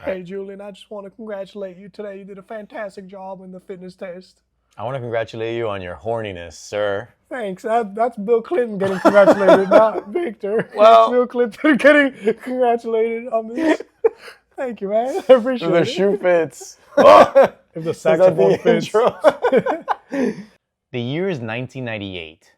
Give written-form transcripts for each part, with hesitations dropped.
Hey, Julian, I just want to congratulate you today. You did a fantastic job in the fitness test. I want to congratulate you on your horniness, sir. Thanks. That's Bill Clinton getting congratulated, not Victor. Well- It's Bill Clinton getting congratulated on this. Thank you, man. I appreciate The it. shoe fits. If the Is that saxophone the fits. intro? The year is 1998.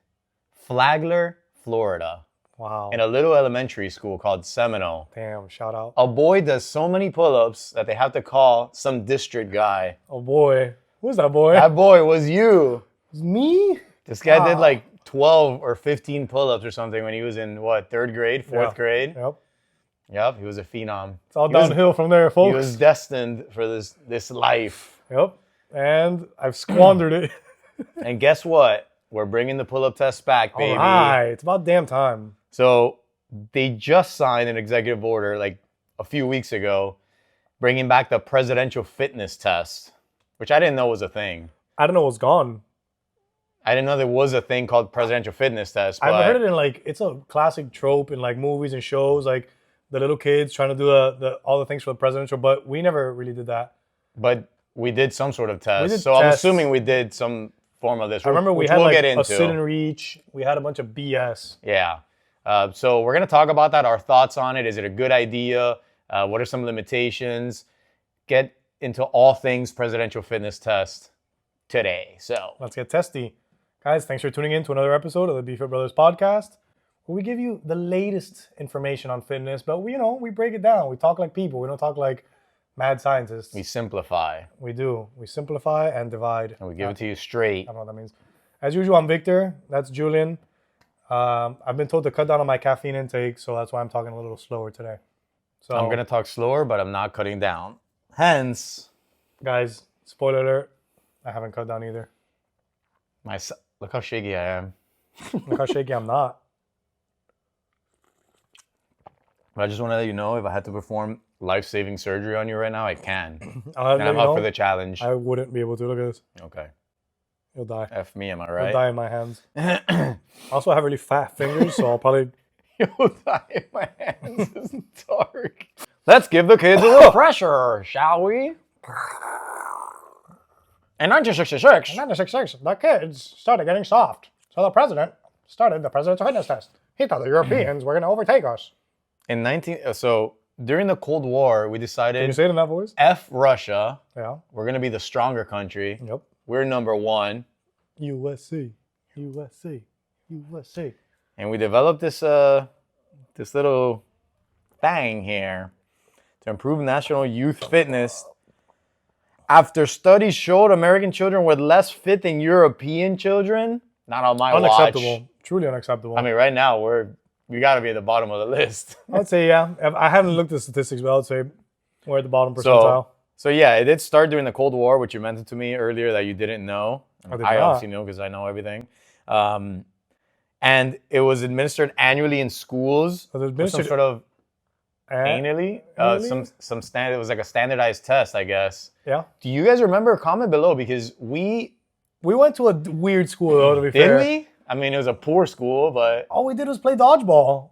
Flagler, Florida. Wow. In a little elementary school called Seminole. Damn, shout out. A boy does so many pull-ups that they have to call some district guy. Oh, boy. Who's that boy? That boy was you. It's me? This guy did Wow. like 12 or 15 pull-ups or something when he was in, what, third grade, fourth grade? Yep. Yep, he was a phenom. It's all He was- downhill from there, folks. He was destined for this life. Yep. And I've squandered it. And guess what? We're bringing the pull-up test back, baby. All right. It's about damn time. So they just signed an executive order like a few weeks ago, bringing back the presidential fitness test, which I didn't know was a thing. I don't know what's gone. I didn't know there was a thing called presidential fitness test. But I've heard it in like, it's a classic trope in like movies and shows, like the little kids trying to do all the things for the presidential, but we never really did that. But we did some sort of test. did So I'm tests. assuming we did some form of this. I remember we which had we'll like get a into. sit and reach. We had a bunch of BS. Yeah. So we're going to talk about that, our thoughts on it. Is it a good idea? What are some limitations? Get into all things presidential fitness test today. So Let's get testy. Guys, thanks for tuning in to another episode of the Be Fit Brothers podcast, where we give you the latest information on fitness, but we break it down. We talk like people. We don't talk like mad scientists. we simplify We do. We simplify and divide. and we give it to you straight. I don't know what that means. As usual, I'm Victor. That's Julian. I've been told to cut down on my caffeine intake, so that's why I'm talking a little slower today. So I'm going to talk slower, but I'm not cutting down. Hence, guys, spoiler alert, I haven't cut down either. look how shaky I am. Look how shaky I'm not. But I just want to let you know, if I had to perform life-saving surgery on you right now, I can. I'll And let I'm you up know, for the challenge. I wouldn't be able to. Look at this. Okay. You'll die. F me, am I You'll right? die in my hands. Also, I have really fat fingers, so I'll probably... You'll die in my hands. It's dark. Let's give the kids a refresher, shall we? In 1966, In 1966, the kids started getting soft. So the president started the presidential fitness test. He thought the Europeans were going to overtake us. so during the Cold War, we Can you decided say it in that voice? F Russia. Yeah. We're gonna be the stronger country. Yep. We're number one, USC. USC. USC. and we developed this little thing here to improve national youth fitness. After studies showed American children were less fit than European children, not on my Unacceptable. watch. Truly unacceptable. I mean, right now we got to be at the bottom of the list. I'd say, yeah. I haven't looked at statistics, but I'd say we're at the bottom percentile. So yeah, it did start during the Cold War, which you mentioned to me earlier that you didn't know. I did I not. obviously know because I know everything. And it was administered annually in schools. So there's Some administered sort of annually? annually. Some standard. It was like a standardized test, I guess. Yeah. Do you guys remember? Comment below because we We went to a weird school, though, to be did fair. we? I mean, it was a poor school, but All we did was play dodgeball.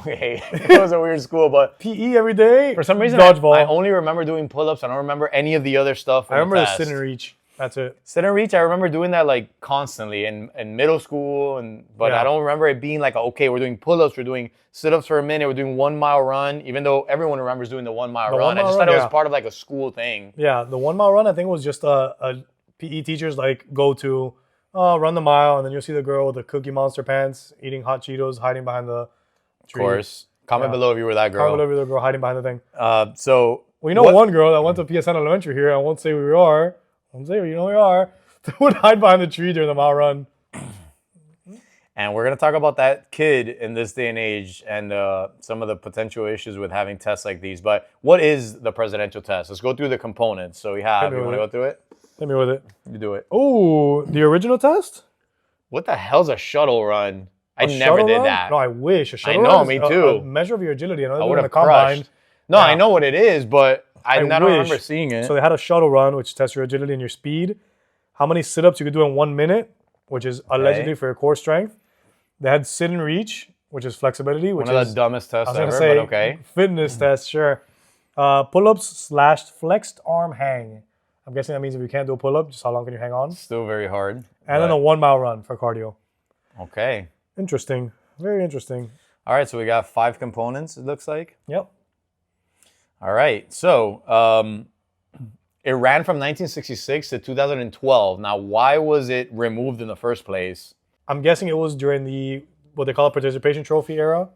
okay, it was a weird school. But PE every day. for some reason, dodgeball. I only remember doing pull-ups. I don't remember any of the other stuff. I remember the test. sit and reach. That's it. Sit and reach, I remember doing that like constantly in middle school, but Yeah. I don't remember it being like, okay, we're doing pull-ups, we're doing sit-ups for a minute, we're doing 1 mile run, even though everyone remembers doing the 1 mile The run. 1 I mile just run, thought it yeah. was part of like a school thing. Yeah, the 1 mile run, I think, was just a PE teacher's like go to, run the mile, and then you'll see the girl with the Cookie Monster pants eating hot Cheetos, hiding behind the tree. Of course. Comment Yeah. below if you were that girl. Comment below if the girl hiding behind the thing. So We know what- one girl that went to PSN Elementary here. I won't say who we are. I won't say who we are. That would hide behind the tree during the mile run. And we're going to talk about that kid in this day and age and some of the potential issues with having tests like these. But what is the presidential test? Let's go through the components. So we have, Hit me you want with to go through it? Hit me with it. You do it. Oh, the original test? What the hell's a shuttle run? I A never shuttle did run? that. No, I wish. A shuttle know, run is me a too. measure of your agility. I know I they would do it in have the combine. crushed. No, Yeah. I know what it is, but I don't wish. remember seeing it. So they had a shuttle run, which tests your agility and your speed. How many sit-ups you could do in 1 minute, which is allegedly for your core strength. They had sit and reach, which is flexibility, which One of is the dumbest tests I was ever, gonna say but okay. fitness test, sure. Pull-ups / flexed arm hang. I'm guessing that means if you can't do a pull-up, just how long can you hang on? Still very hard. And then a 1 mile run for cardio. Okay. Interesting. Very interesting. All right, so we got 5 components, it looks like. Yep. All right, so it ran from 1966 to 2012. Now, why was it removed in the first place? I'm guessing it was during the, what they call a participation trophy era,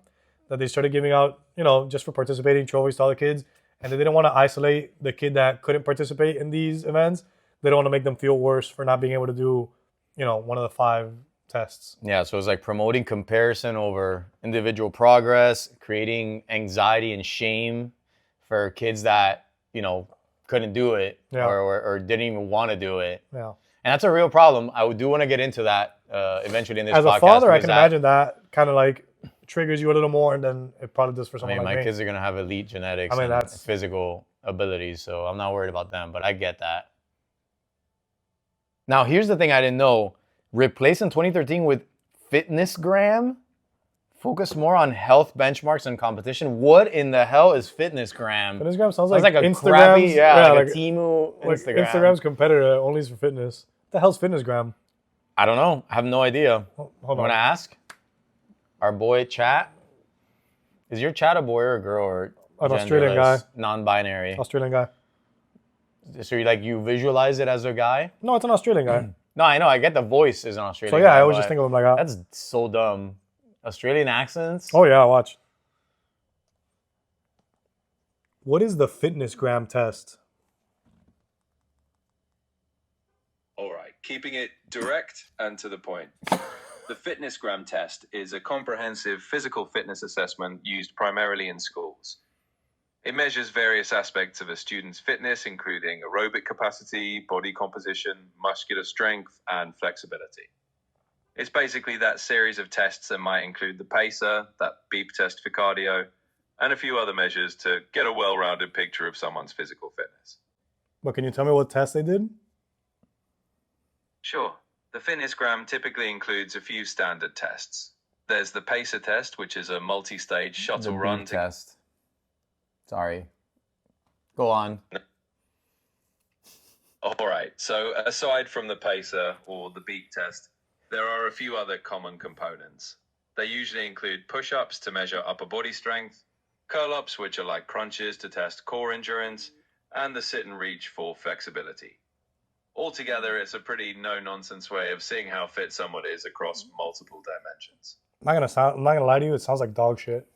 that they started giving out, just for participating trophies to all the kids. And they didn't want to isolate the kid that couldn't participate in these events. They don't want to make them feel worse for not being able to do, one of the 5 tests. Yeah, so it's like promoting comparison over individual progress, creating anxiety and shame for kids that, couldn't do it or didn't even want to do it. Yeah. And that's a real problem. I do want to get into that eventually in this podcast. As a father, I can imagine that kind of like triggers you a little more than it probably does for someone like me. My kids are going to have elite genetics and that's physical abilities, so I'm not worried about them, but I get that. Now, here's the thing I didn't know. Replaced in 2013 with FitnessGram, focus more on health benchmarks and competition. What in the hell is FitnessGram? FitnessGram sounds like a Instagram's, crappy, like a Temu Instagram. Instagram's competitor only is for fitness. What the hell's FitnessGram? I don't know. I have no idea. Hold on. I'm going to ask our boy Chat. Is your Chat a boy or a girl or an Australian guy? Non-binary. Australian guy. So you visualize it as a guy? No, it's an Australian guy. No, I know. I get the voice is an Australian guy. So I always just think of him like that. That's so dumb. Australian accents? Oh yeah, watch. What is the FitnessGram test? All right, keeping it direct and to the point. The FitnessGram test is a comprehensive physical fitness assessment used primarily in schools. It measures various aspects of a student's fitness, including aerobic capacity, body composition, muscular strength, and flexibility. It's basically that series of tests that might include the pacer, that beep test for cardio, and a few other measures to get a well-rounded picture of someone's physical fitness. But can you tell me what test they did? Sure. The FitnessGram typically includes a few standard tests. There's the pacer test, which is a multi-stage shuttle run test. Sorry. Go on. All right. So aside from the pacer or the beep test, there are a few other common components. They usually include push-ups to measure upper body strength, curl-ups, which are like crunches to test core endurance, and the sit and reach for flexibility. Altogether, it's a pretty no-nonsense way of seeing how fit someone is across multiple dimensions. I'm not gonna lie to you, it sounds like dog shit.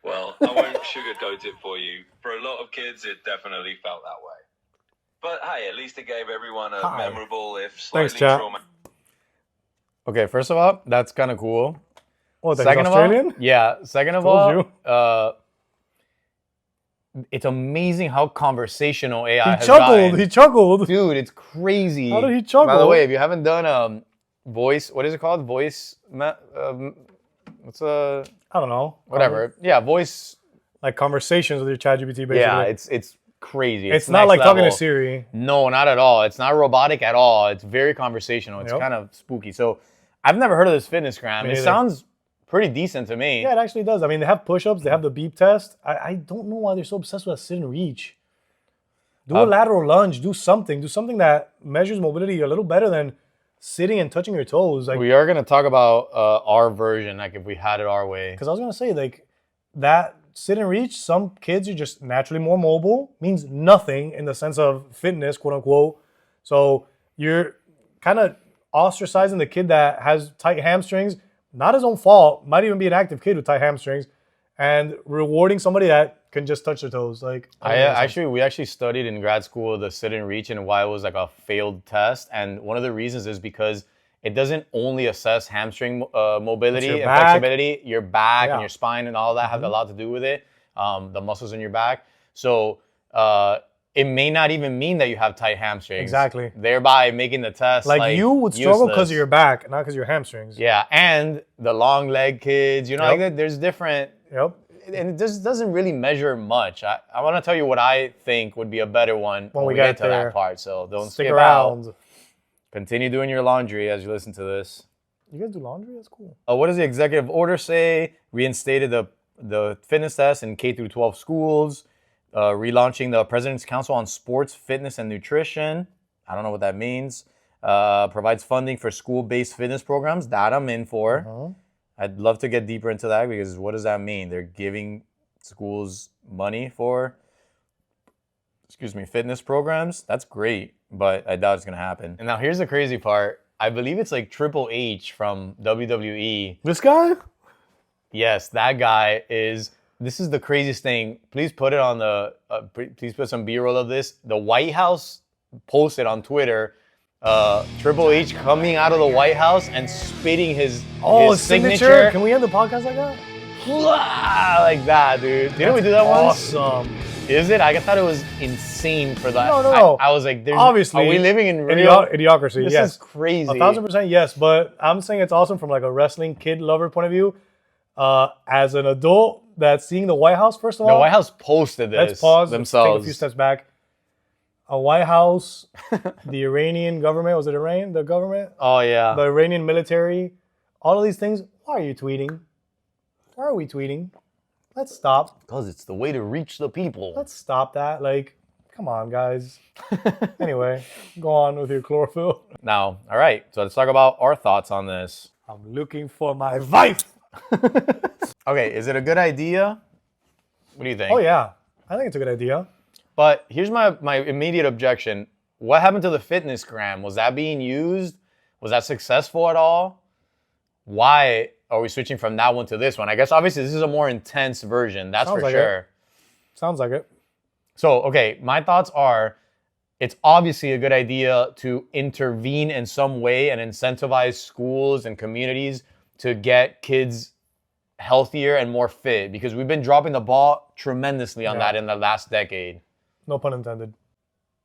Well, I won't sugarcoat it for you. For a lot of kids, it definitely felt that way. But hey, at least it gave everyone a memorable, if slightly traumatic. Okay, first of all, that's kind of cool. What, second Australian? Second of all, it's amazing how conversational AI has gotten. He chuckled. Dude, it's crazy. How did he chuckle? By the way, if you haven't done voice, what is it called? Voice, what's I don't know. Whatever. Yeah, voice. Like conversations with your ChatGPT, basically. Yeah, it's crazy. It's not like talking to Siri. No, not at all. It's not robotic at all. It's very conversational. It's kind of spooky. So I've never heard of this FitnessGram. It sounds pretty decent to me. Yeah, it actually does. I mean, they have push-ups. They have the beep test. I don't know why they're so obsessed with a sit and reach. Do a lateral lunge. Do something. Do something that measures mobility a little better than sitting and touching your toes. Like, we are going to talk about our version, like if we had it our way. Because I was going to say, like, that sit and reach, some kids are just naturally more mobile, means nothing in the sense of fitness, quote unquote. So you're kind of ostracizing the kid that has tight hamstrings, not his own fault, might even be an active kid with tight hamstrings, and rewarding somebody that can just touch their toes. Like, we actually studied in grad school the sit and reach and why it was like a failed test. And one of the reasons is because it doesn't only assess hamstring mobility and flexibility. Your back and your spine and all that have a lot to do with it. The muscles in your back. So it may not even mean that you have tight hamstrings. Exactly. Thereby making the test like you would struggle because of your back, not because of your hamstrings. Yeah, and the long leg kids, like that, there's different. Yep. And it just doesn't really measure much. I want to tell you what I think would be a better one when we get to that part. So don't skip around. Continue doing your laundry as you listen to this. You guys do laundry? That's cool. What does the executive order say? Reinstated the the fitness test in K through 12 schools, relaunching the President's Council on Sports, Fitness, and Nutrition. I don't know what that means. Provides funding for school-based fitness programs. That I'm in for. I'd love to get deeper into that because what does that mean? They're giving schools money for, fitness programs? That's great, but I doubt it's going to happen. And now here's the crazy part. I believe it's like Triple H from WWE. This guy? Yes, that guy is. This is the craziest thing. Please put it on the. Please put some B-roll of this. The White House posted on Twitter. Triple H coming out of the White House and spitting his signature. Can we end the podcast like that? Like that, dude. Didn't we do that once? Awesome. Is it? I thought it was insane for that. No. I was like, obviously, are we living in real idiocracy? This yes, is crazy. 1,000% yes. But I'm saying it's awesome from like a wrestling kid lover point of view. As an adult that's seeing the White House, first of all, the White House posted this. Let's pause themselves. Take a few steps back. A White House, the Iranian government, was it Iran? The government? Oh yeah. The Iranian military, all of these things. Why are you tweeting? Why are we tweeting? Let's stop. Because it's the way to reach the people. Let's stop that. Like, come on, guys. Anyway, go on with your chlorophyll. Now, all right. So let's talk about our thoughts on this. I'm looking for my wife. Okay, is it a good idea? What do you think? Oh yeah, I think it's a good idea. But here's my immediate objection. What happened to the FitnessGram? Was that being used? Was that successful at all? Why are we switching from that one to this one? I guess obviously this is a more intense version. That's Sounds for like sure. it. Sounds like it. So, okay, my thoughts are it's obviously a good idea to intervene in some way and incentivize schools and communities to get kids healthier and more fit because we've been dropping the ball tremendously on that in the last decade. No pun intended.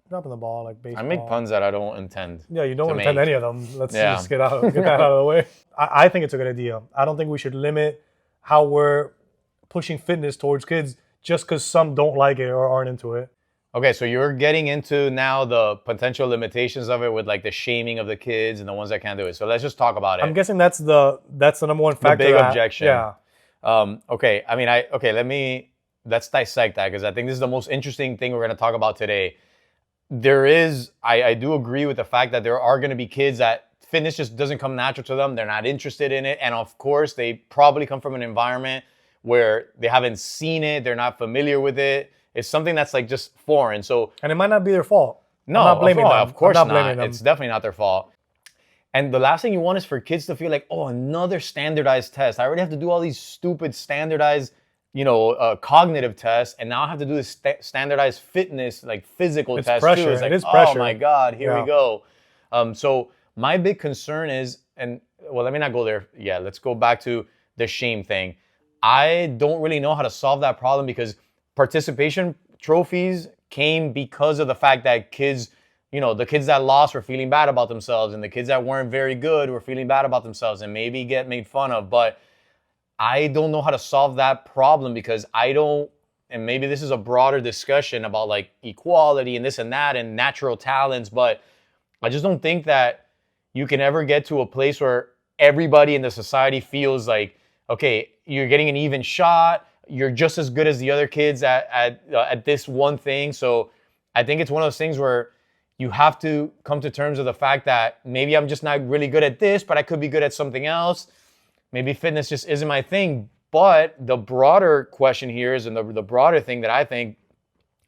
Dropping the ball like baseball. I make puns that I don't intend. Yeah, you don't intend any of them. Let's just get that out of the way. I think it's a good idea. I don't think we should limit how we're pushing fitness towards kids just because some don't like it or aren't into it. Okay, so you're getting into now the potential limitations of it with like the shaming of the kids and the ones that can't do it. So let's just talk about it. I'm guessing that's the number one factor. The big objection. Yeah. Okay. I mean, let's dissect that because I think this is the most interesting thing we're going to talk about today. I do agree with the fact that there are going to be kids that fitness just doesn't come natural to them. They're not interested in it. And of course, they probably come from an environment where they haven't seen it. They're not familiar with it. It's something that's like just foreign. And it might not be their fault. No, I'm not blaming them. Of course I'm not. blaming them. It's definitely not their fault. And the last thing you want is for kids to feel like, oh, another standardized test. I already have to do all these stupid standardized, cognitive tests, and now I have to do this standardized fitness, like physical test pressure. too. It's like, it is pressure. Oh my God, here we go. So my big concern is, let me not go there. Yeah, let's go back to the shame thing. I don't really know how to solve that problem because participation trophies came because of the fact that kids, the kids that lost were feeling bad about themselves and the kids that weren't very good were feeling bad about themselves and maybe get made fun of. But I don't know how to solve that problem because and maybe this is a broader discussion about like equality and this and that and natural talents, but I just don't think that you can ever get to a place where everybody in the society feels like, okay, you're getting an even shot, you're just as good as the other kids at this one thing. So I think it's one of those things where you have to come to terms with the fact that maybe I'm just not really good at this, but I could be good at something else. Maybe fitness just isn't my thing. But the broader question here is, and the broader thing that I think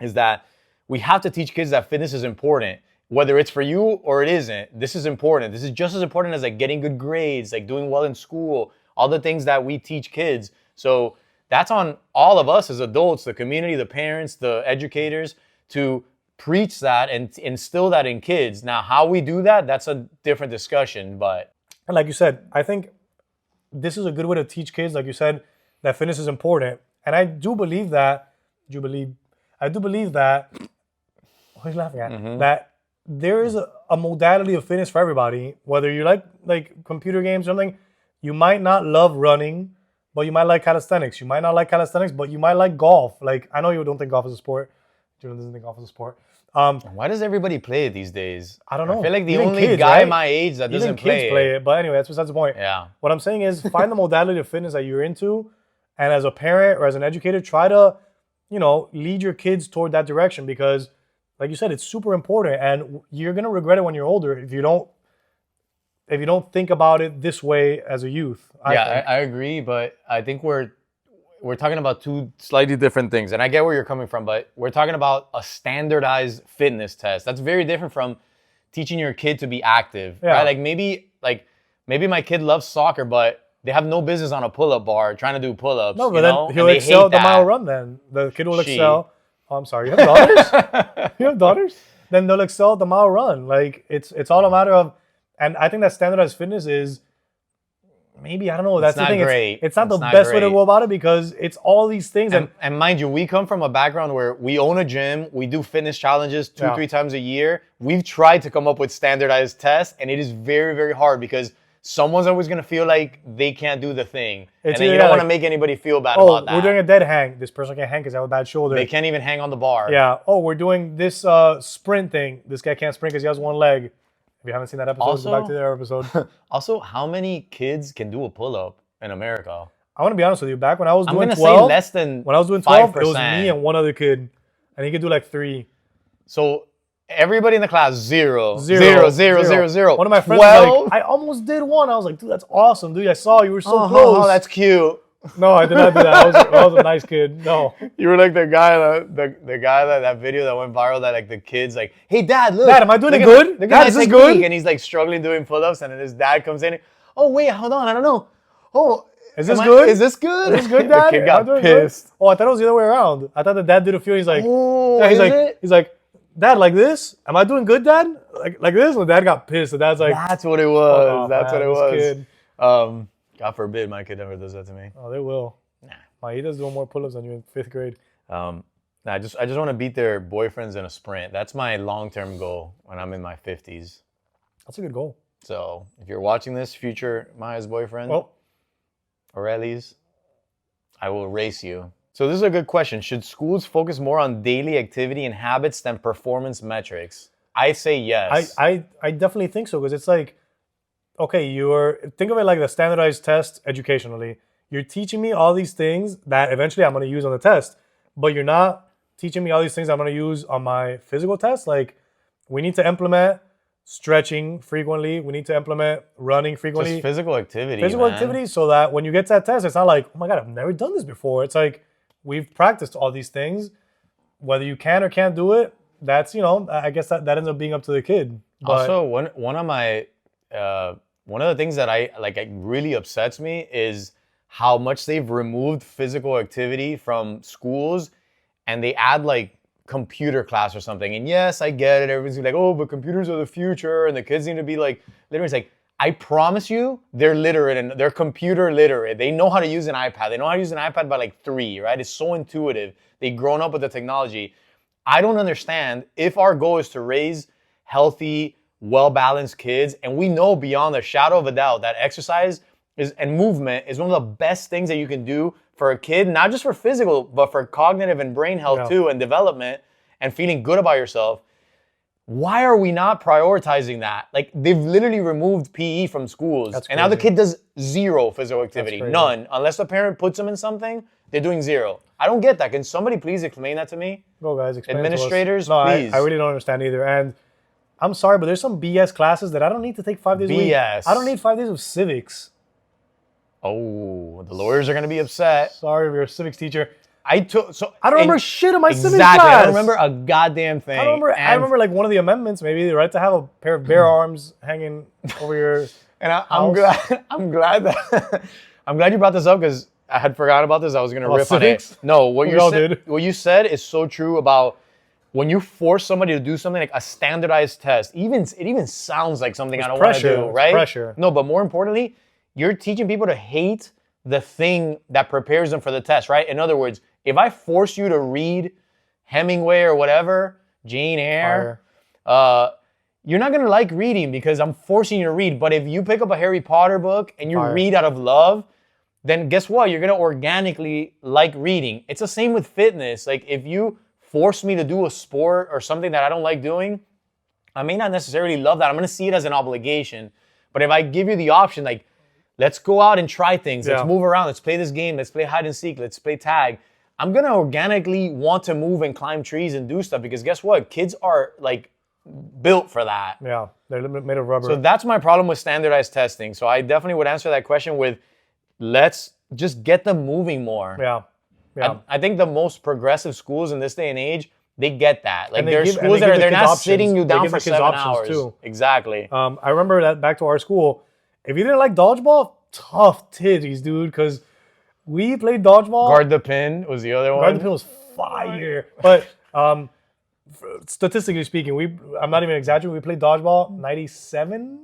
is that we have to teach kids that fitness is important. Whether it's for you or it isn't, this is important. This is just as important as like getting good grades, like doing well in school, all the things that we teach kids. So that's on all of us as adults, the community, the parents, the educators, to preach that and instill that in kids. Now, how we do that, that's a different discussion. But and like you said, I think this is a good way to teach kids, like you said, that fitness is important. And I do believe that, what are you laughing at? That there is a modality of fitness for everybody. Whether you like computer games or something, you might not love running, but you might like calisthenics. You might not like calisthenics, but you might like golf. Like, I know you don't think golf is a sport. Jordan doesn't think golf is a sport. Why does everybody play it these days? I don't know. I feel like the Even only kids, guy right? my age that doesn't Even kids play it. But anyway, that's the point. Yeah. What I'm saying is find the modality of fitness that you're into And as a parent or as an educator, try to, lead your kids toward that direction because, like you said, it's super important, and you're gonna regret it when you're older if you don't think about it this way as a youth. I think. I agree, but I think we're talking about two slightly different things, and I get where you're coming from, but we're talking about a standardized fitness test. That's very different from teaching your kid to be active, right? Like maybe my kid loves soccer, but they have no business on a pull-up bar trying to do pull-ups. No, but then he'll excel at the mile run. Then the kid will excel. Oh, I'm sorry, you have daughters? You have daughters? Then they'll excel at the mile run. Like it's all a matter of, and I think that standardized fitness is maybe, I don't know. That's the thing. It's not the best way to go about it because it's all these things. And mind you, we come from a background where we own a gym. We do fitness challenges 2-3 times a year. We've tried to come up with standardized tests, and it is very, very hard because someone's always going to feel like they can't do the thing. And then you don't want to make anybody feel bad about that. We're doing a dead hang. This person can't hang because they have a bad shoulder. They can't even hang on the bar. Yeah. Oh, we're doing this sprint thing. This guy can't sprint because he has one leg. If you haven't seen that episode, go back to their episode. Also, how many kids can do a pull-up in America? I want to be honest with you. Back when I was doing 12, say less than when I was doing 12, 5%. It was me and one other kid, and he could do like 3. So everybody in the class, 0. One of my friends was like, I almost did one. I was like, dude, that's awesome, dude. I saw you were so close. Oh, that's cute. No, I did not do that. I was a nice kid. No. You were like the guy, the guy that video that went viral that like the kid's like, hey dad, look. Dad, am I doing it good? Dad, is this good? And he's like struggling doing pull-ups, and then his dad comes in. Oh wait, hold on, I don't know. Oh, is this good? Is this good? Is this good, Dad? The kid got pissed. Good? Oh, I thought it was the other way around. I thought the dad did a few. He's like, he's like, Dad, like this? Am I doing good, Dad? Like this? And the dad got pissed. The dad's like, that's what it was. Oh, that's man, what it was. Kid. God forbid my kid ever does that to me. Oh, they will. Nah. He does doing more pull-ups than you in 5th grade. I just want to beat their boyfriends in a sprint. That's my long-term goal when I'm in my 50s. That's a good goal. So if you're watching this, future Maya's boyfriend, Aurelie's, I will race you. So this is a good question. Should schools focus more on daily activity and habits than performance metrics? I say yes. I definitely think so because it's like, okay, think of it like the standardized test educationally. You're teaching me all these things that eventually I'm going to use on the test, but you're not teaching me all these things I'm going to use on my physical test. Like, we need to implement stretching frequently. We need to implement running frequently. Just physical activity. Physical activity so that when you get to that test, it's not like, oh my God, I've never done this before. It's like, we've practiced all these things. Whether you can or can't do it, that's, I guess that ends up being up to the kid. But also, one of the things that I really upsets me is how much they've removed physical activity from schools, and they add like computer class or something. And yes, I get it. Everybody's like, oh, but computers are the future, and the kids need to be like literally. It's like, I promise you, they're literate and they're computer literate. They know how to use an iPad. They know how to use an iPad by like 3, right? It's so intuitive. They've grown up with the technology. I don't understand if our goal is to raise healthy, well-balanced kids, and we know beyond a shadow of a doubt that exercise and movement is one of the best things that you can do for a kid, not just for physical, but for cognitive and brain health too, and development, and feeling good about yourself. Why are we not prioritizing that? Like, they've literally removed PE from schools. And now the kid does 0 physical activity. None. Unless the parent puts them in something, they're doing 0. I don't get that. Can somebody please explain that to me? Go, guys. Explain Administrators, it to us. No, please. I really don't understand either. And I'm sorry, but there's some BS classes that I don't need to take 5 days a week. BS. I don't need 5 days of civics. Oh, the lawyers are going to be upset. Sorry if you're a civics teacher. I don't remember shit in my civics class. I don't remember a goddamn thing. I remember like one of the amendments, maybe the right to have a pair of bare arms hanging over your And I'm glad you brought this up because I had forgotten about this. I was going to riff civics? on it. No, what you said is so true about when you force somebody to do something like a standardized test. It even sounds like something I don't want to do, right? Pressure. No, but more importantly, you're teaching people to hate the thing that prepares them for the test, right? In other words, if I force you to read Hemingway or whatever, Jane Eyre, you're not going to like reading because I'm forcing you to read. But if you pick up a Harry Potter book and you read out of love, then guess what? You're going to organically like reading. It's the same with fitness. Like, if you force me to do a sport or something that I don't like doing, I may not necessarily love that. I'm going to see it as an obligation. But if I give you the option, like let's go out and try things. Let's Yeah. move around. Let's play this game. Let's play hide and seek. Let's play tag. I'm going to organically want to move and climb trees and do stuff because guess what? Kids are like built for that. Yeah, they're made of rubber. So that's my problem with standardized testing. So I definitely would answer that question with let's just get them moving more. yeah. Yeah. I think the most progressive schools in this day and age, they get that. Like And they there are give- and schools they that give are the they're kids not options. sitting you They down give for the kids 7 options, hours. too. Exactly. I remember that back to our school. If you didn't like dodgeball, tough titties, dude, because we played dodgeball. Guard the pin was the other one. Guard the pin was fire. But statistically speaking, I'm not even exaggerating. We played dodgeball 97%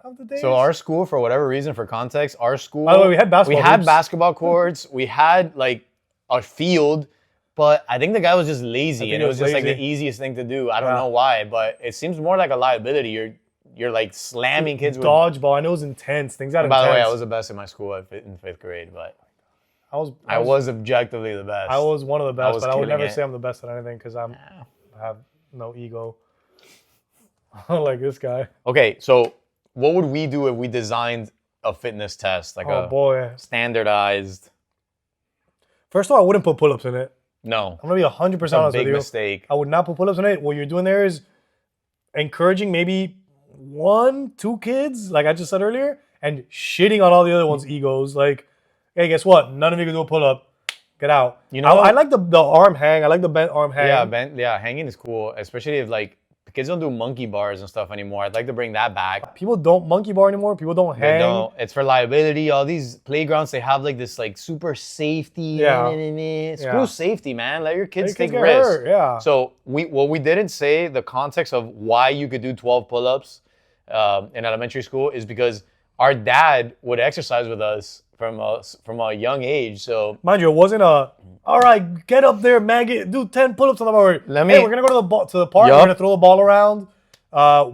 of the days. So our school, for whatever reason, for context, our school. By the way, we had basketball hoops. basketball courts. We had like a field, but I think the guy was just lazy, and he it was was just like the lazy. easiest thing to do. I don't Yeah. know why, but it seems more like a liability. You're like slamming kids with. dodgeball. I know it was intense. Things got By the way, I intense. was the best in my school in 5th grade, but I I was objectively the best. I was one of the best, was but I would killing never it. say I'm the best at anything because I have no ego. Like this guy. Okay, so what would we do if we designed a fitness test, like Oh a boy. standardized? First of all, I wouldn't put pull-ups in it. No, I'm gonna be 100% it's a honest with big you. mistake. I would not put pull-ups in it. What you're doing there is encouraging maybe 1-2 kids, like I just said earlier, and shitting on all the other ones' egos. Like, hey, guess what? None of you can do a pull-up. Get out. You know- I like the arm hang. I like the bent arm hang. Yeah, hanging is cool, especially if like kids don't do monkey bars and stuff anymore. I'd like to bring that back. People don't monkey bar anymore. People don't They hang. don't. It's for liability. All these playgrounds, they have like this like super safety. Yeah. Screw Yeah. safety, man. Let your kids They can take get risks. hurt, yeah. So what we didn't say, the context of why you could do 12 pull-ups in elementary school is because our dad would exercise with us from a young age. So Mind you, it wasn't all right, get up there, man, do 10 pull-ups on the bar. Let me- Hey, we're gonna go to the park. Yup. We're gonna throw the ball around.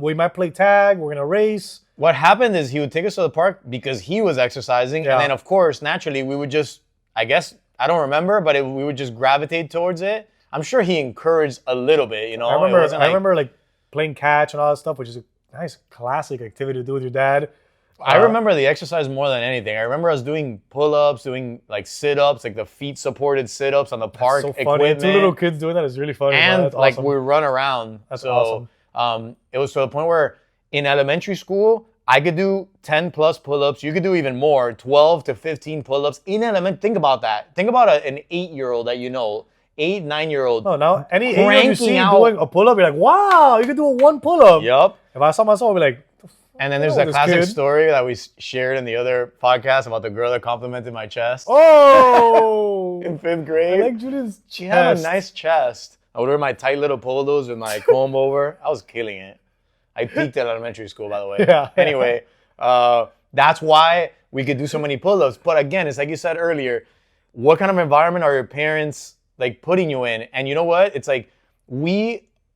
We might play tag. We're gonna race. what happened is he would take us to the park because he was exercising, Yeah. and then of course naturally we would just, I guess I don't remember, but we would just gravitate towards it. I'm sure he encouraged a little bit, you know. I It remember. wasn't I like- remember like playing catch and all that stuff, which is a nice classic activity to do with your dad. I remember the exercise more than anything. I remember us doing pull-ups, doing like sit-ups, like the feet-supported sit-ups on the park So funny. equipment. 2 little kids doing that is really funny. man. And That's like awesome. we run around. That's so, it was to the point where in elementary school, I could do 10 plus pull-ups. You could do even more, 12 to 15 pull-ups in elementary. Think about that. Think about an 8-year-old that you know, 8, 9-year-old. No, now any 8-year-old you cranking see out- doing a pull-up, you're like, wow, you can do a 1 pull-up. Yup. If I saw myself, I'd be like, And then there's Oh, that this classic kid. story that we shared in the other podcast about the girl that complimented my chest oh, in 5th I grade. like Julian's She had a chest. nice chest. I would wear my tight little polos with my comb over. I was killing it. I peaked at elementary school, by the way. Yeah. Anyway, that's why we could do so many pull-ups. But again, it's like you said earlier, what kind of environment are your parents like putting you in? And you know what? It's like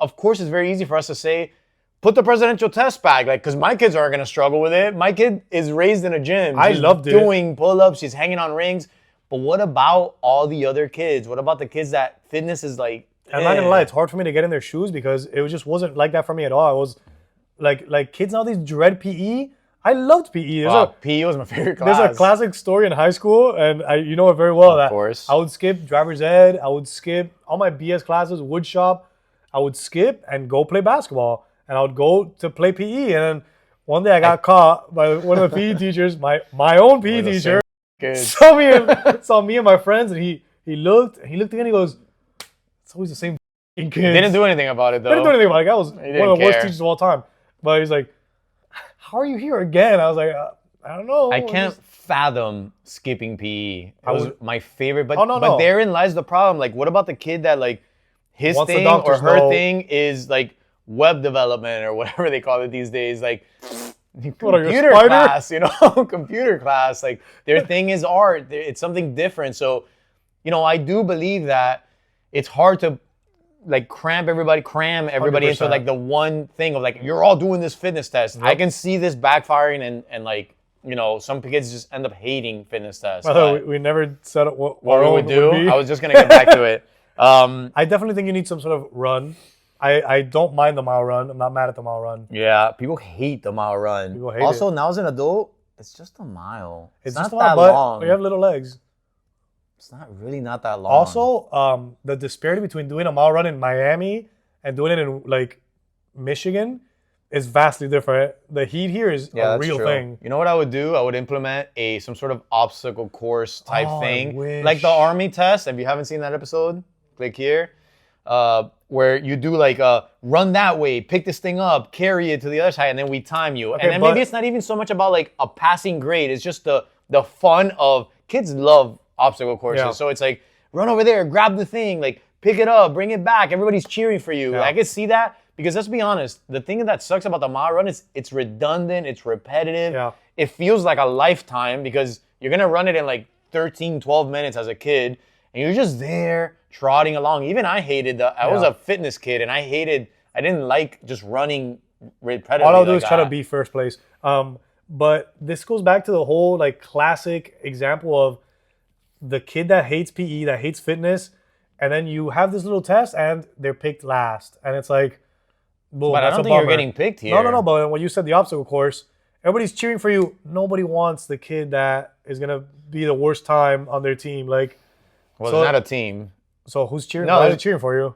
of course, it's very easy for us to say, put the presidential test back, like, because my kids aren't gonna struggle with it. My kid is raised in a gym. I She's loved it. doing pull-ups. She's hanging on rings. But what about all the other kids? What about the kids that fitness is like? I'm not gonna lie, it's hard for me to get in their shoes because it just wasn't like that for me at all. I was like kids nowadays dread PE. I loved PE. Wow, PE was my favorite There's class. a classic story in high school, and you know it very well. That course. I would skip driver's ed. I would skip all my BS classes, wood shop. I would skip and go play basketball, and I would go to play PE. And then one day I got caught by one of the PE teachers, my own PE the teacher, Kids. saw me and my friends, and he looked again. He goes, "It's always the same kids." Didn't do anything about it though. Didn't do anything about it. Like, I was one didn't of the worst care. teachers of all time. But he's like, "How are you here again?" I was like, "I don't know." I can't fathom skipping PE. It I was would- my favorite, but Oh, no, but no. therein lies the problem. Like, what about the kid that like his Once the thing or doctors her know- thing is like web development or whatever they call it these days, like What are you, a computer spider? class, you know, computer class. Like their thing is art. It's something different. So, you know, I do believe that it's hard to like cram everybody into 100%. like the one thing of like you're all doing this fitness test. I can see this backfiring and like, you know, some kids just end up hating fitness tests. By the way, but we never said what what our we own would do, be. I was just gonna get back to it. I definitely think you need some sort of run. I don't mind the mile run. I'm not mad at the mile run. Yeah, people hate the mile run. People hate Also, now as an adult, It's just a mile. It's not just a that lot, but long. you have little legs. It's not that long. Also, the disparity between doing a mile run in Miami and doing it in like Michigan is vastly different. The heat here is a that's real true. thing. You know what I would do? I would implement some sort of obstacle course type Oh, I thing, wish. like the army test. If you haven't seen that episode, click here. Where you do like run that way, pick this thing up, carry it to the other side, and then we time you. Okay, and then but- maybe it's not even so much about like a passing grade. It's just the fun of kids love obstacle courses. Yeah. So it's like run over there, grab the thing, like pick it up, bring it back. Everybody's cheering for you. Yeah. I can see that because let's be honest, the thing that sucks about the mile run is it's redundant, it's repetitive. Yeah. It feels like a lifetime because you're gonna run it in like 13, 12 minutes as a kid, and you're just there trotting along. Even I hated I was Yeah. a fitness kid, and I didn't like just running repetitively. All I'll do like is try to that. be first place. But this goes back to the whole like classic example of the kid that hates PE, that hates fitness, and then you have this little test and they're picked last, and it's like, boom, But I that's don't a think you're bummer. getting picked here. No. But when you said the obstacle course, everybody's cheering for you. Nobody wants the kid that is gonna be the worst time on their team. Like, Well, so- it's not a team. so who's cheering? No, Why are they there's- cheering for you?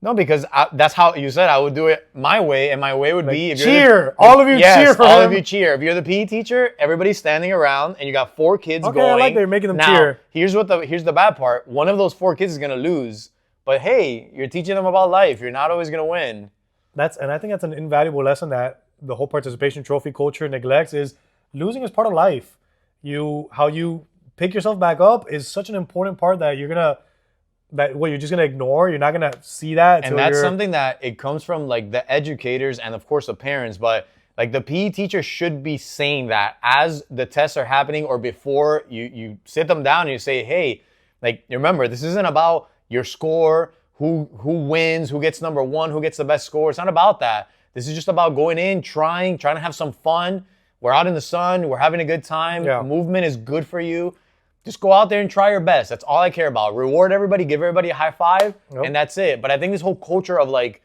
No, because that's how you said I would do it my way, and my way would be if you're Cheer! All of you cheer for all him. of you cheer. If you're the PE teacher, everybody's standing around, and you got 4 kids Okay, going. I like that you're making them now, cheer. Here's the bad part. One of those 4 kids is gonna lose, but hey, you're teaching them about life. You're not always gonna win. And I think that's an invaluable lesson that the whole participation trophy culture neglects is losing is part of life. How you pick yourself back up is such an important part that you're just gonna ignore. You're not gonna see that. And that's something that it comes from like the educators and of course the parents, but like the PE teacher should be saying that as the tests are happening or before you sit them down and you say, hey, like remember, this isn't about your score, who wins, who gets number 1, who gets the best score. It's not about that. This is just about going in, trying to have some fun. We're out in the sun, we're having a good time. Yeah. Movement is good for you. Just go out there and try your best. That's all I care about. Reward everybody, give everybody a high five, Yep. and that's it. But I think this whole culture of like,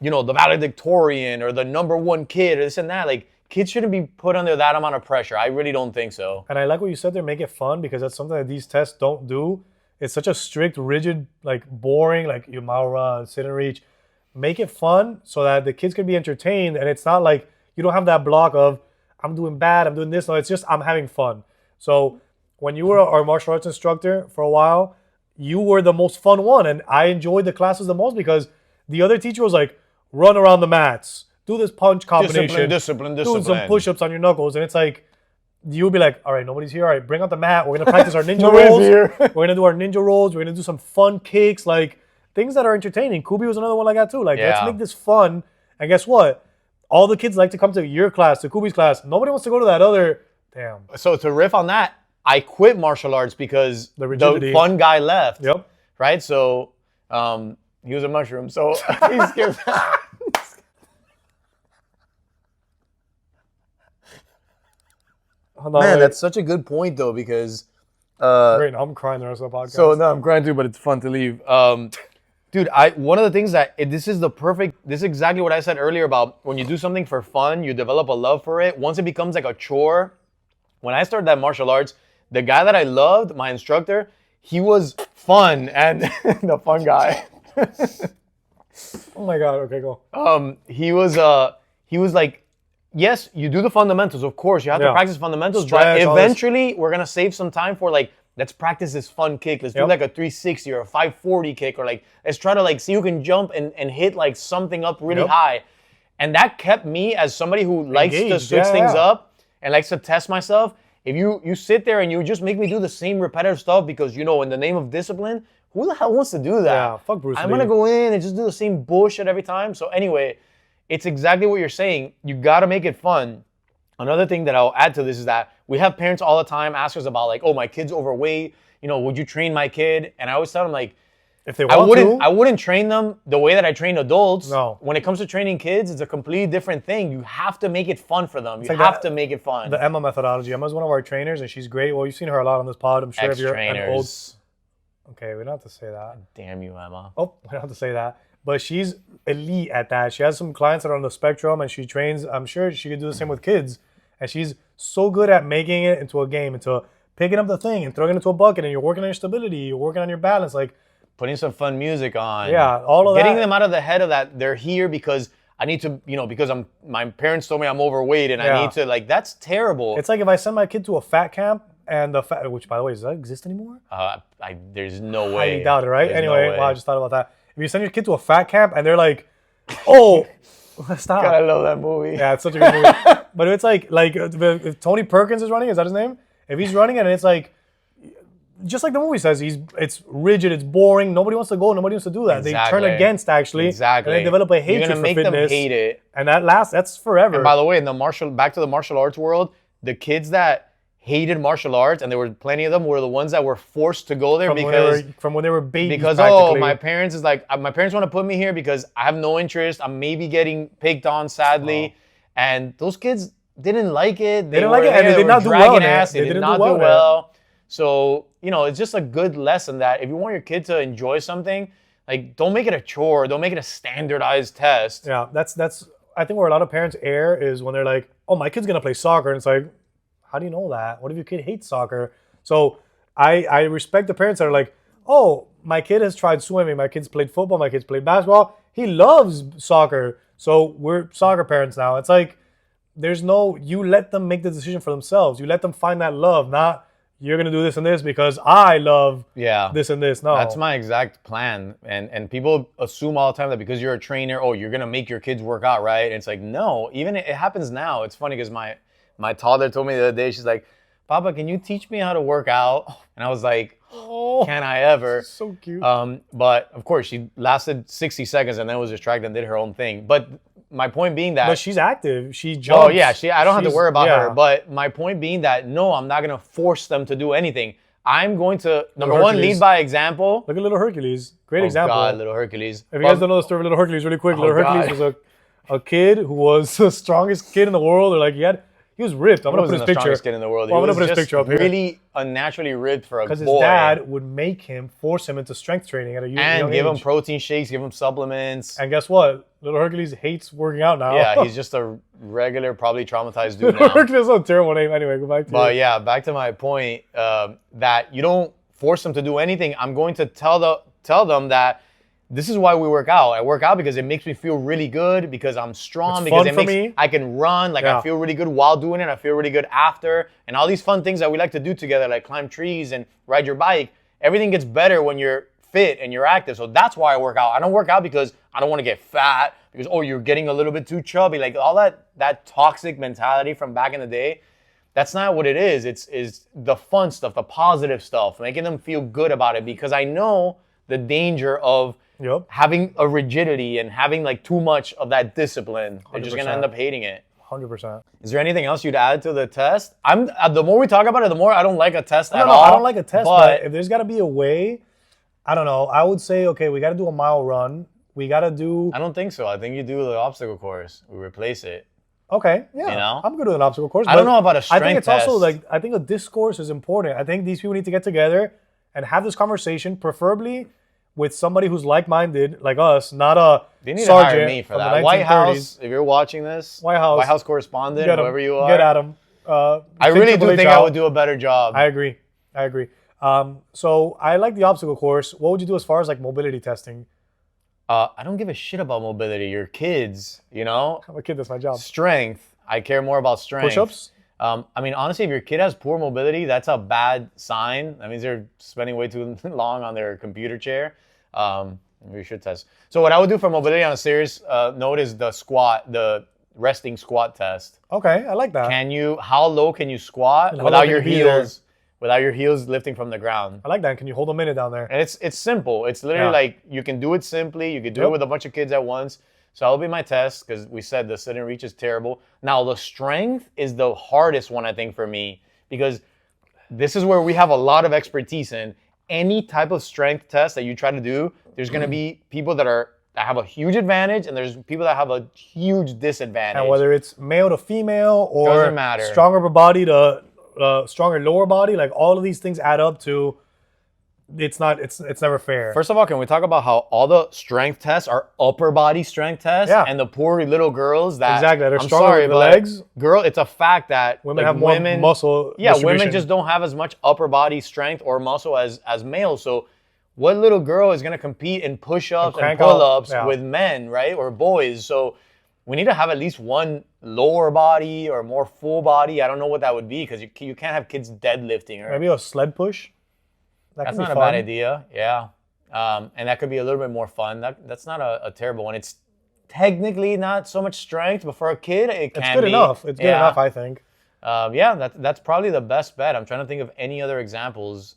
you know, the valedictorian or the number 1 kid or this and that, like kids shouldn't be put under that amount of pressure. I really don't think so. And I like what you said there, make it fun, because that's something that these tests don't do. It's such a strict, rigid, like boring, like your mile run, sit and reach. Make it fun so that the kids can be entertained, and it's not like you don't have that block of I'm doing bad, I'm doing this. No, it's just I'm having fun. So when you were our martial arts instructor for a while, you were the most fun one, and I enjoyed the classes the most because the other teacher was like, run around the mats, do this punch combination, Discipline. doing some push-ups on your knuckles, and it's like you'll be like, all right, nobody's here. All right, bring out the mat. We're gonna practice our ninja Nobody's rolls. here. We're gonna do our ninja rolls. We're gonna do some fun kicks, like things that are entertaining. Kubi was another one like that too. Like, let's Yeah. make this fun. And guess what? All the kids like to come to your class, to Kubi's class. Nobody wants to go to that other. Damn. So to riff on that, I quit martial arts because The rigidity. the fun guy left. Yep. Right? So he was a mushroom. So he skipped. Hold on, Man, wait. that's such a good point though, because great. I'm crying the rest of the podcast. so no, I'm crying too, but it's fun to leave. Dude, one of the things this is exactly what I said earlier about when you do something for fun, you develop a love for it. Once it becomes like a chore. When I started that martial arts, the guy that I loved, my instructor, he was fun and the fun guy. oh my god. Okay, go. He was like, yes, you do the fundamentals, of course. You have to Yeah. practice fundamentals, Stretch, but all this. eventually we're gonna save some time for like, let's practice this fun kick. Let's do Yep. like a 360 or a 540 kick, or like let's try to like see who can jump and hit like something up really Yep. high. And that kept me as somebody who likes to Engaged, switch yeah, things yeah. up and likes to test myself. If you sit there and you just make me do the same repetitive stuff because, you know, in the name of discipline, who the hell wants to do that? Yeah, fuck Bruce I'm Lee. gonna go in and just do the same bullshit every time. So anyway, it's exactly what you're saying. You gotta make it fun. Another thing that I'll add to this is that we have parents all the time ask us about like, oh, my kid's overweight. You know, would you train my kid? And I always tell them like, If they want I wouldn't train them the way that I train adults. No. When it comes to training kids, it's a completely different thing. You have to make it fun for them. You like have that- to make it fun. the Emma methodology. Emma's one of our trainers, and she's great. Well, you've seen her a lot on this pod. I'm sure if you're an old. Ex-trainers. Okay, we don't have to say that. Damn you, Emma. Oh, we don't have to say that. But she's elite at that. She has some clients that are on the spectrum, and she trains. I'm sure she could do the same with kids. And she's so good at making it into a game, into picking up the thing and throwing it into a bucket, and you're working on your stability, you're working on your balance, like putting some fun music on. Yeah, all of getting that. them out of the head of that they're here because I need to, because my parents told me I'm overweight and I need to, like, that's terrible. It's like if I send my kid to a fat camp and which by the way, does that exist anymore? There's no way. I doubt it, right? There's Anyway, no way. wow, I just thought about that. If you send your kid to a fat camp and they're like, oh, stop. God, I love that movie. Yeah, it's such a good movie. But it's like if Tony Perkins is running, is that his name? If he's running and it's like, just like the movie says, it's rigid, it's boring, nobody wants to go, nobody wants to do that. Exactly. They turn against, actually. Exactly. And they develop a hatred You're for gonna make fitness. them hate it. And that's forever. And by the way, back to the martial arts world, the kids that hated martial arts, and there were plenty of them, were the ones that were forced to go there from when they were babies. Because my parents want to put me here because I have no interest. I'm maybe getting picked on, sadly, and those kids didn't like it. They didn't like it, and they did not do well. They did not do well. So it's just a good lesson that if you want your kid to enjoy something, like, don't make it a chore, don't make it a standardized test. Yeah, that's I think where a lot of parents err is when they're like, oh, my kid's gonna play soccer, and it's like, how do you know that? What if your kid hates soccer? So I respect the parents that are like, oh, my kid has tried swimming, my kid's played football, my kid's played basketball, he loves soccer, so we're soccer parents now. It's like, you let them make the decision for themselves. You let them find that love, not you're going to do this and this because I love this and this. No. That's my exact plan. And people assume all the time that because you're a trainer, you're going to make your kids work out, right? And it's like, no, even it happens now. It's funny because my toddler told me the other day, she's like, Papa, can you teach me how to work out? And I was like, can I ever? So cute. But of course, she lasted 60 seconds and then was distracted and did her own thing. But my point being that... But she's active. She jumps. Oh, yeah. I don't have to worry about her. But my point being that, no, I'm not going to force them to do anything. I'm going to, number one, lead by example. Look at Little Hercules. Great example. Oh, God, Little Hercules. If you guys don't know the story of Little Hercules, really quick, Little Hercules was a kid who was the strongest kid in the world. Or like he was ripped. I'm going to put his picture. Strongest kid in the world. Well, I'm going to put his picture up here. Really unnaturally ripped for a boy. Because his dad would force him into strength training at a young age. And give him protein shakes, give him supplements. And guess what? Little Hercules hates working out now. Yeah, he's just a regular, probably traumatized dude now. Little Hercules is a terrible name. Anyway, go back to But yeah, back to my point that you don't force them to do anything. I'm going to tell them that this is why we work out. I work out because it makes me feel really good, because I'm strong, it's because I can run, I feel really good while doing it, I feel really good after, and all these fun things that we like to do together, like climb trees and ride your bike. Everything gets better when you're fit and you're active. So that's why I work out. I don't work out because I don't want to get fat, because you're getting a little bit too chubby, like all that toxic mentality from back in the day. That's not what it is. It's the fun stuff, the positive stuff, making them feel good about it, because I know the danger of having a rigidity and having too much of that discipline. They're just going to end up hating it. 100%. Is there anything else you'd add to the test? The more we talk about it, the more I don't like a test at all. No, I don't like a test, but if there's got to be a way, I don't know. I would say, okay, we got to do a mile run. We got to do... I don't think so. I think you do the obstacle course. We replace it. Okay, yeah. I'm good with an obstacle course. I don't know about a strength test. I think it's also I think a discourse is important. I think these people need to get together and have this conversation, preferably with somebody who's like-minded, like us, not a they need sergeant to hire me for that. White House, if you're watching this, White House correspondent, whoever you are. Get at him. I really do think I would do a better job. I agree. So I like the obstacle course. What would you do as far as mobility testing? I don't give a shit about mobility. You're kids, I'm a kid, that's my job. Strength. I care more about strength. Push-ups? Honestly, if your kid has poor mobility, that's a bad sign. That means they're spending way too long on their computer chair. We should test. So what I would do for mobility on a serious note is the resting squat test. Okay, I like that. How low can you squat without your heels? Without your heels lifting from the ground. I like that. Can you hold a minute down there? And it's simple. It's literally you can do it simply. You can do it with a bunch of kids at once. So that'll be my test, because we said the sit and reach is terrible. Now, the strength is the hardest one, I think, for me, because this is where we have a lot of expertise in. Any type of strength test that you try to do, there's going to be people that have a huge advantage, and there's people that have a huge disadvantage. And whether it's male to female or doesn't matter. Stronger upper body to stronger lower body, all of these things add up to it's never fair. First of all, can we talk about how all the strength tests are upper body strength tests, Yeah. and the poor little girls that Exactly, they're I'm stronger sorry, with the but legs. girl, it's a fact that Women have more muscle. Yeah, women distribution. just don't have as much upper body strength or muscle as males. So, what little girl is gonna compete in push-ups and crank out, pull-ups yeah. with men, right, or boys? So, we need to have at least one lower body or more full body. I don't know what that would be because you can't have kids deadlifting. Or, Maybe a sled push. that's could be not a fun. bad idea. Yeah. And that could be a little bit more fun. That's not a terrible one. It's technically not so much strength, but for a kid, it can be. It's good enough. It's good enough, I think. Yeah, that's probably the best bet. I'm trying to think of any other examples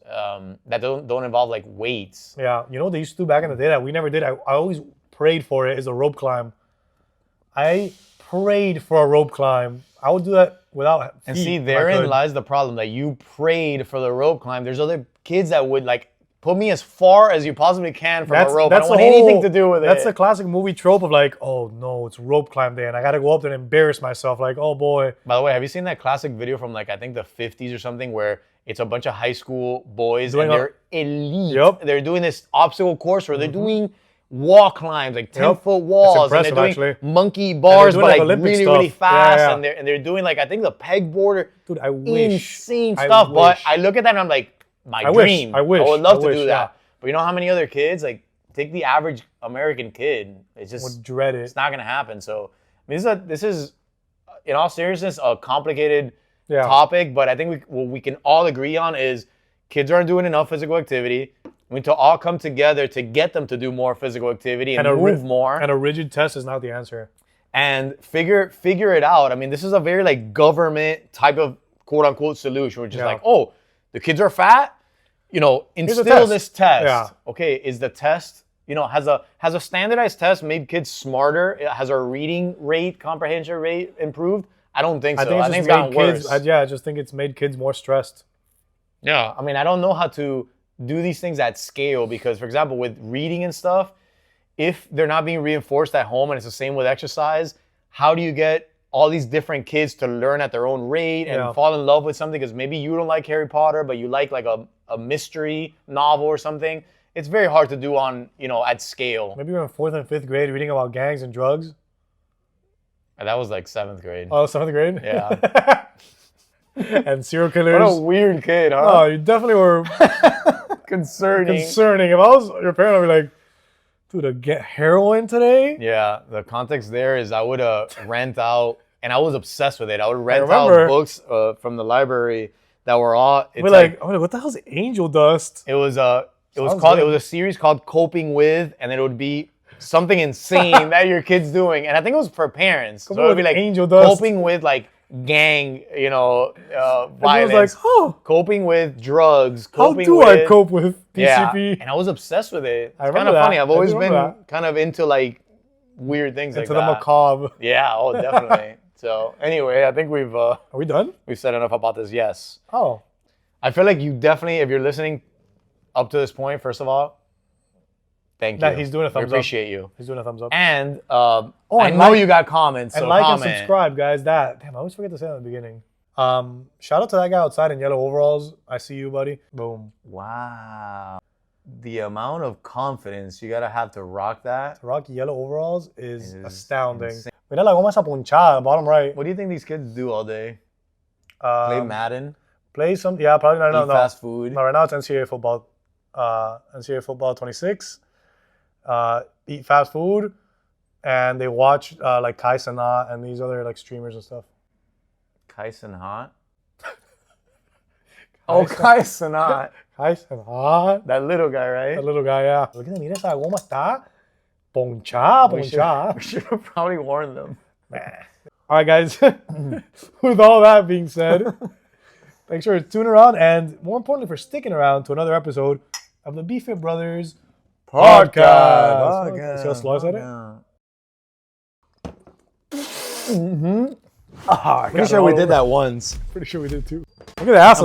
that don't involve like weights. Yeah, you know what they used to do back in the day that we never did? I always prayed for it, is a rope climb. I prayed for a rope climb. I would do that without feet. And see, if I therein could. lies the problem that you prayed for the rope climb. There's other kids that would like put me as far as you possibly can from a rope. I don't want anything to do with it. That's the classic movie trope of like, oh no, it's rope climb day, and I got to go up there and embarrass myself. Like, oh boy. By the way, have you seen that classic video from like I think the 50s or something where it's a bunch of high school boys and they're elite. Yep. They're doing this obstacle course where they're doing wall climbs, like 10-foot It's walls, and impressive, they're doing actually. monkey bars, doing, but like, like Olympic really, stuff. really fast, Yeah. and they're doing like I think the pegboard. Dude, I wish. Insane I stuff. But wish. I look at that and I'm like, my I wish. dream. I wish. I would love I to wish, do yeah. that. But you know how many other kids like take the average American kid? It's just Would dread it. it's not gonna happen. So I mean, this is in all seriousness a complicated Yeah. topic. But I think what we can all agree on is kids aren't doing enough physical activity. We need to all come together to get them to do more physical activity and move more. And a rigid test is not the answer. And figure it out. I mean, this is a very like government type of quote unquote solution, which is Yeah. like, oh, the kids are fat, instill test. this test. Yeah. Okay, is the test, has a standardized test made kids smarter? Has our reading rate, comprehension rate improved? I don't think so. I think it's gotten worse. I just think it's made kids more stressed. Yeah. I mean, I don't know how to do these things at scale because, for example, with reading and stuff, if they're not being reinforced at home and it's the same with exercise, how do you get all these different kids to learn at their own rate and fall in love with something? Because maybe you don't like Harry Potter, but you like a mystery novel or something. It's very hard to do on, at scale. Maybe you're in 4th and 5th grade reading about gangs and drugs. And that was like 7th grade. Oh, 7th grade? Yeah. And serial killers. What a weird kid, huh? Oh, you definitely were Concerning. concerning. If I was your parent, I'd be like, dude, to get heroin today? Yeah, the context there is I would rent out, and I was obsessed with it. I would rent remember. out books from the library that were all. It's We're like, what the hell's angel dust? it was Sounds called. good. It was a series called Coping With, and then it would be something insane that your kid's doing, and I think it was for parents. So it would be like Angel Dust. coping with like gang, And I was violence. like, oh, Coping with drugs. how Coping do with, I cope with Yeah, PCP? and I was obsessed with it. It's I kind remember of that. funny. I've I do always been remember that. kind of into like weird things Into like the that. macabre. Yeah, oh, definitely. So anyway, I think we've Are we done? said enough about this. Yes, Oh, I feel like you definitely, if you're listening up to this point, first of all, thank Nah, you. he's doing a thumbs up. We appreciate you. he's doing a thumbs up. And I and know like- you got comments. And so like comment. and subscribe, guys. Damn, I always forget to say that in the beginning. Shout out to that guy outside in yellow overalls. I see you, buddy. Boom. Wow, the amount of confidence you gotta have to rock that. Rocky yellow overalls is Is astounding. insane. Mira la goma esa ponchada, bottom right. What do you think these kids do all day? Play Madden, Play some. Yeah, probably not. eat No. fast food. No, right now it's NCAA football. NCAA football 26. Eat fast food, and they watch like Kai Cenat and these other like streamers and stuff. Kyson Hot. Oh, Kyson Hot. Kai Cenat. That little guy, right? That little guy, yeah. Look at him, mira esa goma está ponchada, We ponchada. should have probably warned them. All right, guys. With all that being said, thanks for tuning around, and more importantly, for sticking around to another episode of the BFit Brothers podcast. See how slow I said it? Mm-hmm. Ah, Pretty sure we did that once. Pretty sure we did too. Look at the ass.